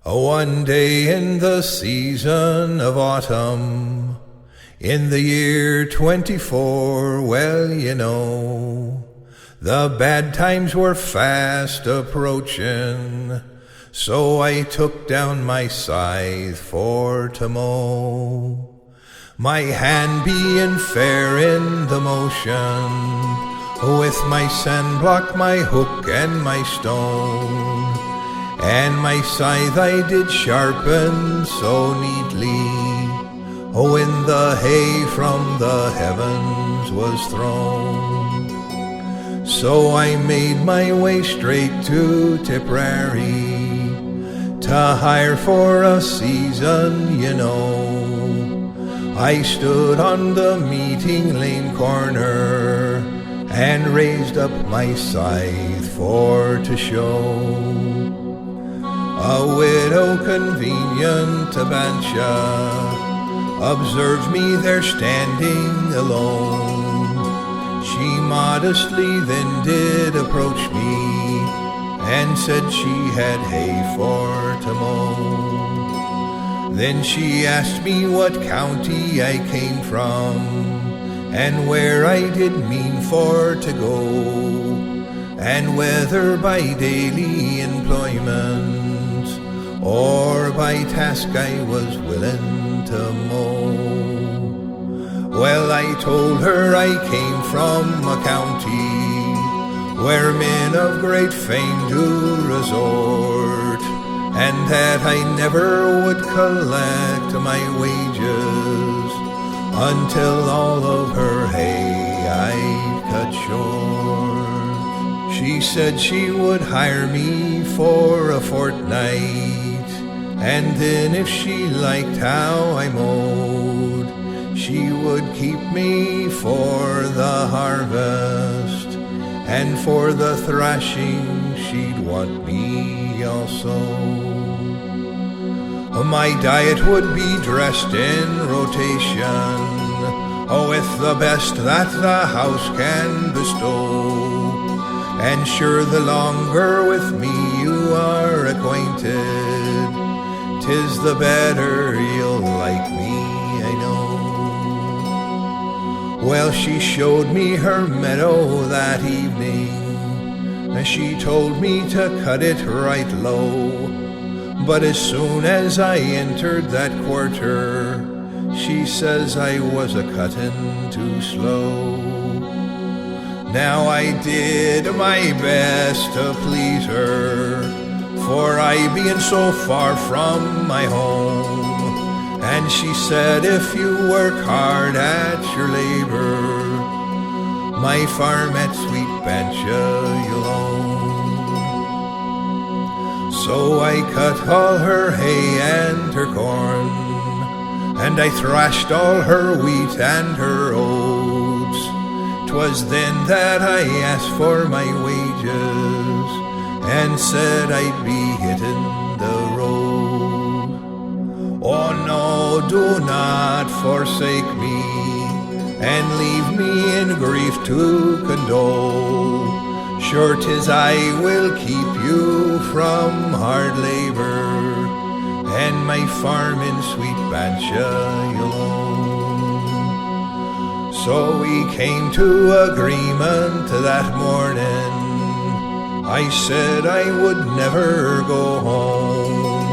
One day in the season of autumn, in the year 24, well, you know, the bad times were fast approaching, so I took down my scythe for to mow. My hand being fair in the motion, with my sandblock, my hook, and my stone, and my scythe I did sharpen so neatly, when the hay from the heavens was thrown. So I made my way straight to Tipperary, to hire for a season, you know. I stood on the meeting lane corner, and raised up my scythe for to show. A widow convenient to Bansha observed me there standing alone. She modestly then did approach me, and said she had hay for to mow. Then she asked me what county I came from, and where I did mean for to go, and whether by daily employment or by task I was willing to mow. Well, I told her I came from a county where men of great fame do resort, and that I never would collect my wages until all of her hay I'd cut short. She said she would hire me for a fortnight, and then if she liked how I mowed, she would keep me for the harvest, and for the thrashing she'd want me also. My diet would be dressed in rotation, with the best that the house can bestow. And sure, the longer with me you are acquainted, 'tis the better you'll like me, I know. Well, she showed me her meadow that evening, and she told me to cut it right low. But as soon as I entered that quarter, she says I was a-cuttin' too slow. Now I did my best to please her, for I being so far from my home. And she said, if you work hard at your labor, my farm at sweet Bansha you'll own. So I cut all her hay and her corn, and I thrashed all her wheat and her oats. 'Twas then that I asked for my wages, and said I'd be hitting the road. Oh no, do not forsake me, and leave me in grief to condole. Sure 'tis I will keep you from hard labor, and my farm in sweet Bansha you'll own. So we came to agreement that morning. I said I would never go home.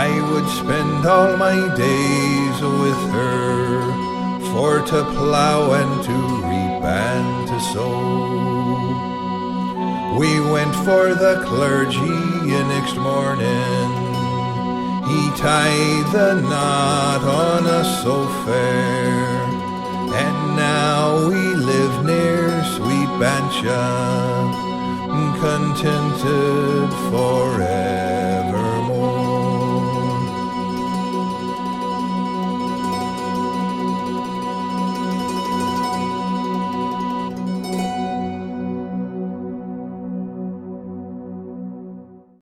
I would spend all my days with her, for to plow and to reap and to sow. We went for the clergy next morning. He tied the knot on us so fair, and now we live near sweet Bansha, contented forever.